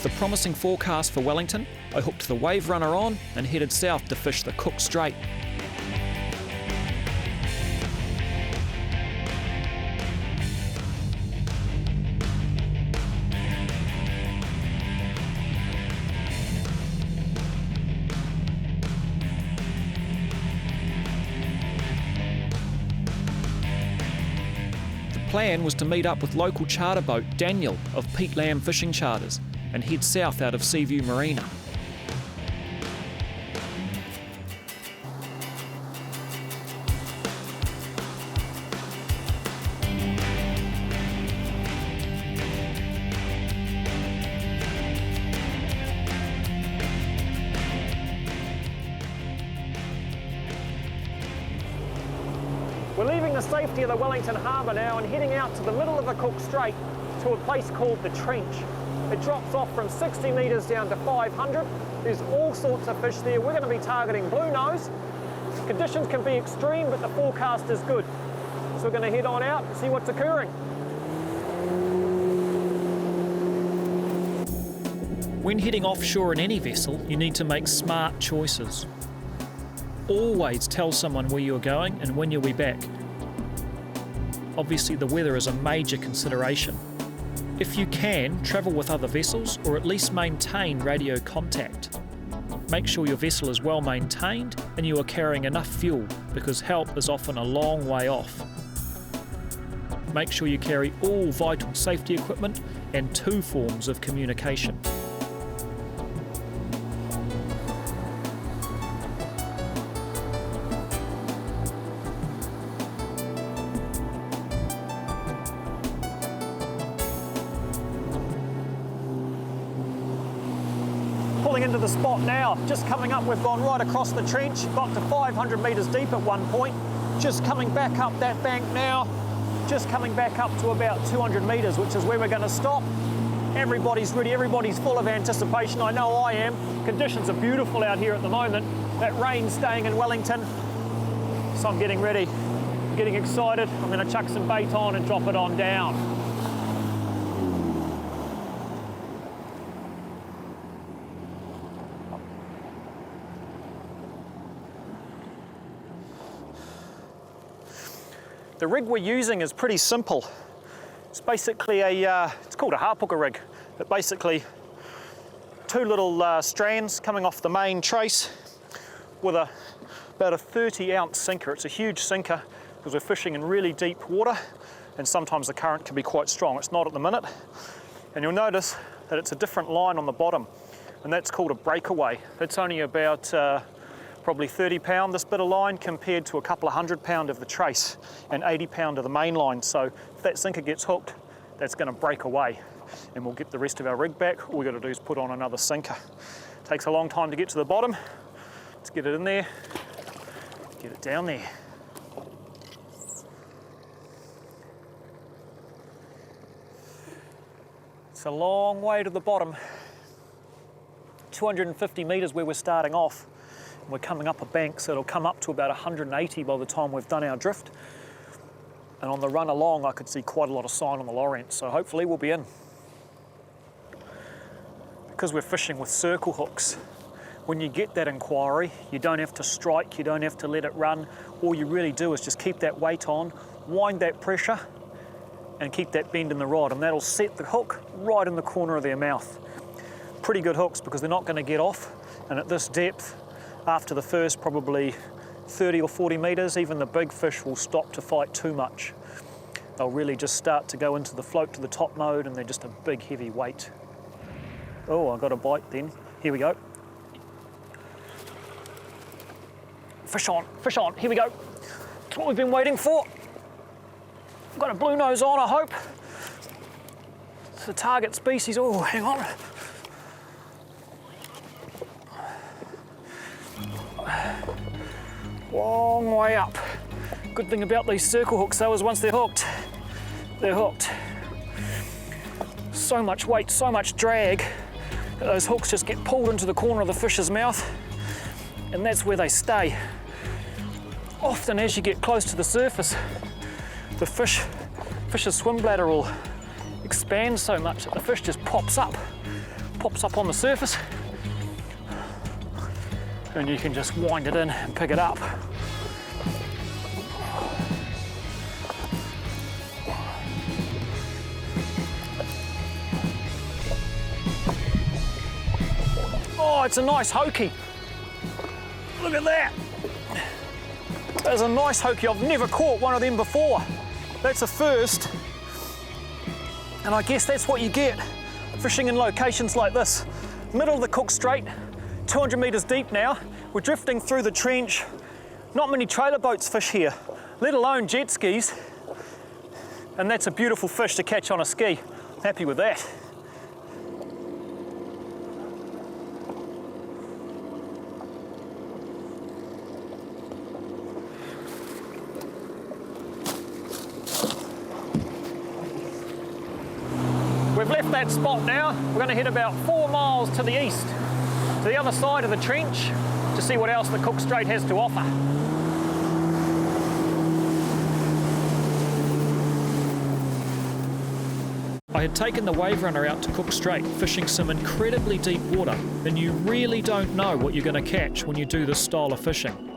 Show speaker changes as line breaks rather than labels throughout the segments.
With a promising forecast for Wellington, I hooked the wave runner on and headed south to fish the Cook Strait. The plan was to meet up with local charter boat Daniel of Pete Lamb Fishing Charters and head south out of Seaview Marina.
We're leaving the safety of the Wellington harbour now and heading out to the middle of the Cook Strait to a place called the Trench. It drops off from 60 metres down to 500. There's all sorts of fish there. We're going to be targeting Bluenose. Conditions can be extreme, but the forecast is good. So we're going to head on out and see what's occurring.
When heading offshore in any vessel, you need to make smart choices. Always tell someone where you're going and when you'll be back. Obviously, the weather is a major consideration. If you can, travel with other vessels or at least maintain radio contact. Make sure your vessel is well maintained and you are carrying enough fuel, because help is often a long way off. Make sure you carry all vital safety equipment and 2 forms of communication.
Pulling into the spot now, just coming up, we've gone right across the trench, got to 500 metres deep at one point, just coming back up that bank now, just coming back up to about 200 metres, which is where we're going to stop. Everybody's ready, everybody's full of anticipation, I know I am. Conditions are beautiful out here at the moment, that rain's staying in Wellington, so I'm getting ready, I'm getting excited. I'm going to chuck some bait on and drop it on down. The rig we're using is pretty simple. It's basically it's called a Hapuka rig, but basically 2 little strands coming off the main trace with about a 30-ounce sinker. It's a huge sinker because we're fishing in really deep water and sometimes the current can be quite strong. It's not at the minute. And you'll notice that it's a different line on the bottom, and that's called a breakaway. It's only about probably 30 pound, this bit of line, compared to a couple of 100 pound of the trace and 80 pound of the main line. So if that sinker gets hooked, that's going to break away and we'll get the rest of our rig back. All we've got to do is put on another sinker. It takes a long time to get to the bottom. Let's get it in there, get it down there. It's a long way to the bottom. 250 metres where we're starting off. We're coming up a bank, so it'll come up to about 180 by the time we've done our drift. And on the run along, I could see quite a lot of sign on the lower end, so hopefully we'll be in. Because we're fishing with circle hooks, when you get that inquiry, you don't have to strike, you don't have to let it run. All you really do is just keep that weight on, wind that pressure, and keep that bend in the rod, and that'll set the hook right in the corner of their mouth. Pretty good hooks because they're not going to get off, and at this depth, after the first probably 30 or 40 metres, even the big fish will stop to fight too much. They'll really just start to go into the float to the top mode and they're just a big heavy weight. Oh, I got a bite then. Here we go. Fish on, here we go. That's what we've been waiting for. I've got a Bluenose on, I hope. It's the target species. Oh, hang on. Long way up. Good thing about these circle hooks though is once they're hooked, they're hooked. So much weight, so much drag, that those hooks just get pulled into the corner of the fish's mouth, and that's where they stay. Often as you get close to the surface, the fish's swim bladder will expand so much that the fish just pops pops up on the surface, and you can just wind it in and pick it up. Oh, it's a nice hokey. Look at that. That's a nice hokey. I've never caught one of them before. That's a first. And I guess that's what you get fishing in locations like this. Middle of the Cook Strait, 200 metres deep now. We're drifting through the trench. Not many trailer boats fish here, let alone jet skis. And that's a beautiful fish to catch on a ski. Happy with that. We've left that spot now. We're going to head about 4 miles to the east, to the other side of the trench, to see what else the Cook Strait has to offer.
I had taken the wave runner out to Cook Strait, fishing some incredibly deep water, and you really don't know what you're going to catch when you do this style of fishing.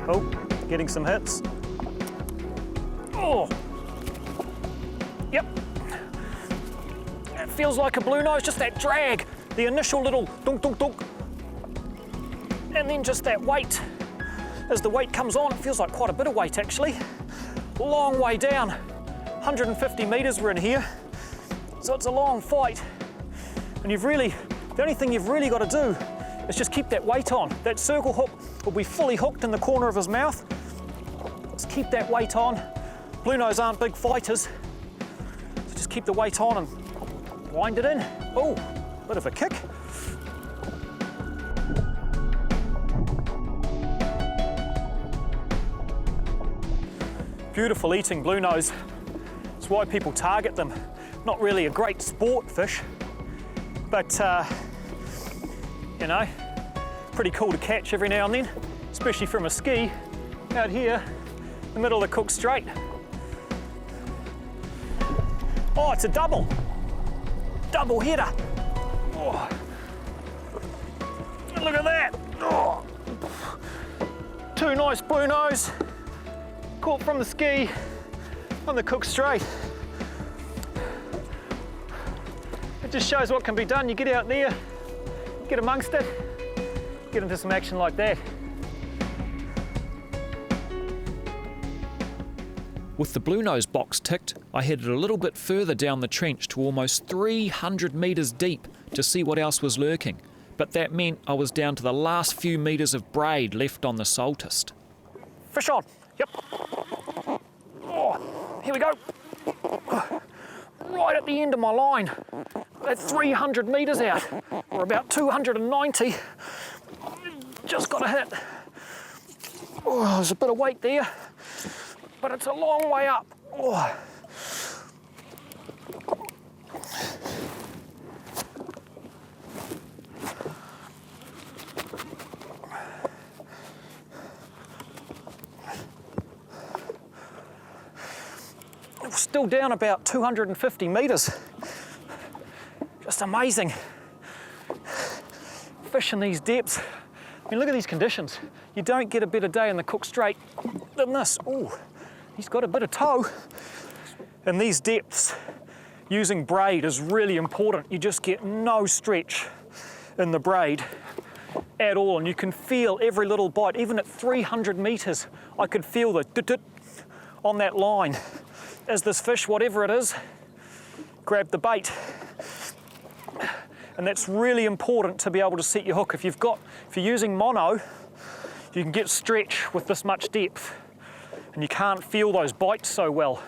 Oh, getting some hits. Oh, yep. It feels like a Bluenose, just that drag. The initial little dunk, dunk, dunk. And then just that weight. As the weight comes on, it feels like quite a bit of weight actually. Long way down, 150 metres we're in here. So it's a long fight. And the only thing you've really got to do is just keep that weight on. That circle hook will be fully hooked in the corner of his mouth. Just keep that weight on. Bluenose aren't big fighters. So just keep the weight on and wind it in. Oh, bit of a kick. Beautiful eating Bluenose. It's why people target them. Not really a great sport fish, but you know, pretty cool to catch every now and then, especially from a ski out here in the middle of the Cook Strait. Oh, it's a double header. Oh. Look at that. Oh. Two nice Bluenose caught from the ski on the Cook Strait. It just shows what can be done. You get out there, get amongst it, get into some action like that.
With the Bluenose box ticked, I headed a little bit further down the trench to almost 300 metres deep to see what else was lurking, but that meant I was down to the last few metres of braid left on the saltist.
Fish on, yep. Oh, here we go. Right at the end of my line, at 300 metres out, or about 290. Just got a hit. Oh, there's a bit of weight there, but it's a long way up. Oh. We're still down about 250 metres. Just amazing. Fish in these depths. I mean, look at these conditions. You don't get a better day in the Cook Strait than this. Oh, he's got a bit of toe. In these depths, using braid is really important. You just get no stretch in the braid at all, and you can feel every little bite. Even at 300 metres, I could feel the dit-dit on that line as this fish, whatever it is, grabbed the bait. And that's really important to be able to set your hook. If you're using mono, you can get stretch with this much depth, and you can't feel those bites so well.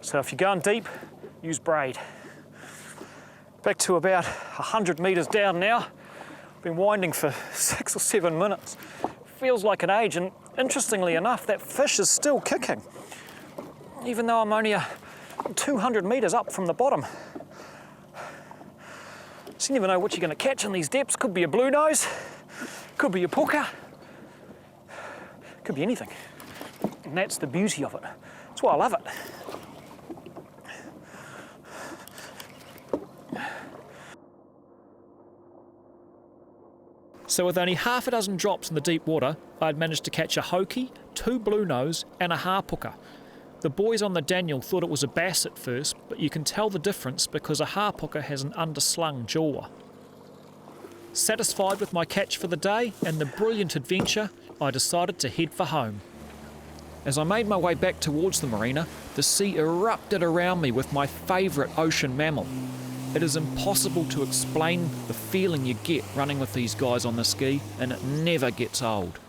So if you're going deep, use braid. Back to about 100 metres down now. Been winding for 6 or 7 minutes. Feels like an age, and interestingly enough, that fish is still kicking, even though I'm only 200 metres up from the bottom. So you never know what you're going to catch in these depths. Could be a Bluenose, could be a Hapuka, could be anything. And that's the beauty of it. That's why I love it.
So with only half a dozen drops in the deep water, I'd managed to catch a hoki, 2 bluenose and a hapuka. The boys on the Daniel thought it was a bass at first, but you can tell the difference because a hapuka has an underslung jaw. Satisfied with my catch for the day and the brilliant adventure, I decided to head for home. As I made my way back towards the marina, the sea erupted around me with my favourite ocean mammal. It is impossible to explain the feeling you get running with these guys on the ski, and it never gets old.